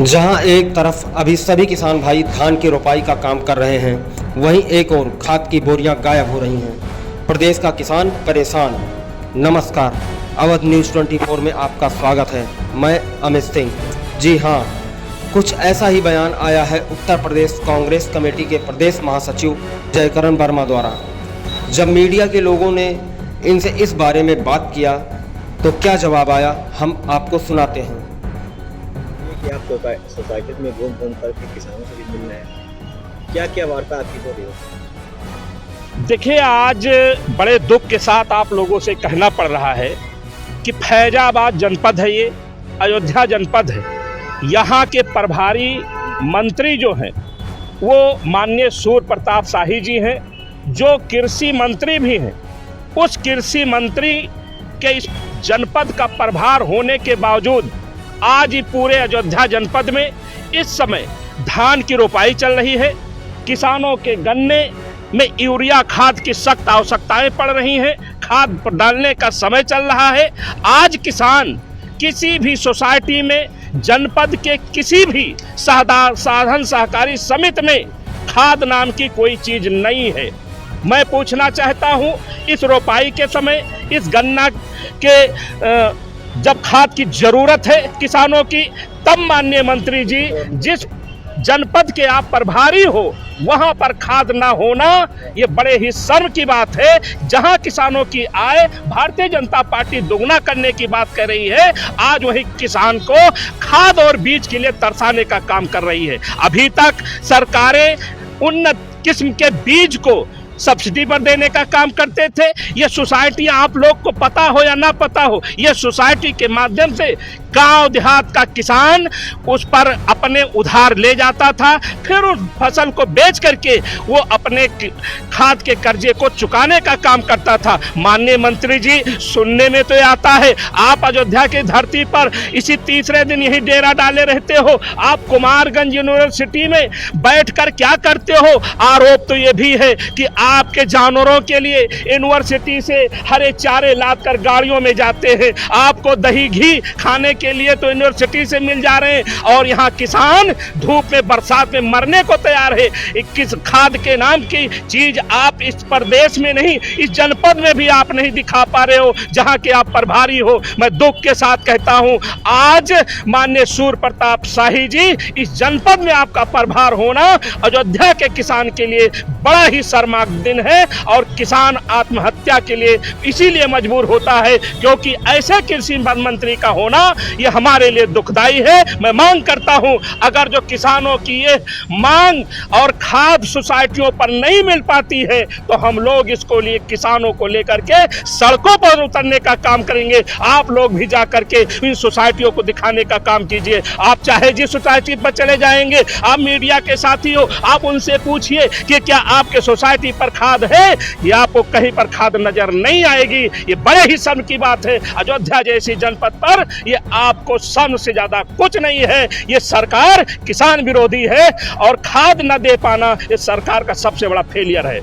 जहां एक तरफ अभी सभी किसान भाई धान की रोपाई का काम कर रहे हैं, वहीं एक और खाद की बोरियां गायब हो रही हैं। प्रदेश का किसान परेशान। नमस्कार, अवध न्यूज़ 24 में आपका स्वागत है। मैं अमित सिंह। जी हां, कुछ ऐसा ही बयान आया है उत्तर प्रदेश कांग्रेस कमेटी के प्रदेश महासचिव जयकरण वर्मा द्वारा। जब मीडिया के लोगों ने इनसे इस बारे में बात किया तो क्या जवाब आया, हम आपको सुनाते हैं। कि आप सोसाइटी में घूम घूम करके किसानों से भी मिल रहे हैं, क्या क्या वार्ता आपकी हो रही है? देखिए, आज बड़े दुख के साथ आप लोगों से कहना पड़ रहा है कि फैजाबाद जनपद है, ये अयोध्या जनपद है। यहाँ के प्रभारी मंत्री जो हैं वो माननीय सूर्य प्रताप शाही जी हैं, जो कृषि मंत्री भी हैं। उस कृषि मंत्री के इस जनपद का प्रभार होने के बावजूद आज ही पूरे अयोध्या जनपद में इस समय धान की रोपाई चल रही है। किसानों के गन्ने में यूरिया खाद की सख्त आवश्यकताएं पड़ रही हैं। खाद डालने का समय चल रहा है। आज किसान किसी भी सोसाइटी में, जनपद के किसी भी साधन सहकारी समिति में खाद नाम की कोई चीज नहीं है। मैं पूछना चाहता हूं, इस रोपाई के समय, इस गन्ना के जब खाद की जरूरत है किसानों की, तब माननीय मंत्री जी जिस जनपद के आप प्रभारी हो वहां पर खाद ना होना, ये बड़े ही शर्म की बात है। जहां किसानों की आय भारतीय जनता पार्टी दोगुना करने की बात कर रही है, आज वही किसान को खाद और बीज के लिए तरसाने का काम कर रही है। अभी तक सरकारें उन्नत किस्म के बीज को सब्सिडी पर देने का काम करते थे। ये सोसाइटी, आप लोग को पता हो या ना पता हो, ये सोसाइटी के माध्यम से गांव देहात का किसान उस पर अपने उधार ले जाता था, फिर उस फसल को बेच करके वो अपने खाद के कर्जे को चुकाने का काम करता था। माननीय मंत्री जी, सुनने में तो ये आता है आप अयोध्या की धरती पर इसी तीसरे दिन यही डेरा डाले रहते हो। आप कुमारगंज यूनिवर्सिटी में बैठकर क्या करते हो? आरोप तो ये भी है कि आपके जानवरों के लिए यूनिवर्सिटी से हरे चारे लादकर गाड़ियों में जाते हैं। आपको दही घी खाने के लिए तो यूनिवर्सिटी से मिल जा रहे हैं, और यहाँ किसान धूप में बरसात में मरने को तैयार है। किस खाद के नाम की चीज आप इस प्रदेश में नहीं, इस जनपद में भी आप नहीं दिखा पा रहे हो, जहाँ के आप प्रभारी हो। मैं दुख के साथ कहता हूँ, आज माननीय सूर्य प्रताप शाही जी, इस जनपद में आपका प्रभार होना अयोध्या के किसान के लिए बड़ा ही शर्मनाक दिन है, और किसान आत्महत्या के लिए इसीलिए मजबूर होता है क्योंकि ऐसे कृषि मंत्री का होना ये हमारे लिए दुखदाई है। मैं मांग करता हूं, अगर जो किसानों की ये मांग और खाद सोसाइटियों पर नहीं मिल पाती है तो हम लोग इसको लिए किसानों को लेकर के सड़कों पर उतरने का काम करेंगे। आप लोग भी जाकर के इन सोसाइटियों को दिखाने का काम कीजिए। आप चाहे जिस सोसाइटी पर चले जाएंगे, आप मीडिया के साथी हो, आप उनसे पूछिए कि क्या आपके सोसाइटी पर खाद है, या आपको कहीं पर खाद नजर नहीं आएगी। ये बड़े ही शर्म की बात है। अयोध्या जैसी जनपद पर ये आपको शर्म से ज्यादा कुछ नहीं है। ये सरकार किसान विरोधी है, और खाद न दे पाना ये सरकार का सबसे बड़ा फेलियर है।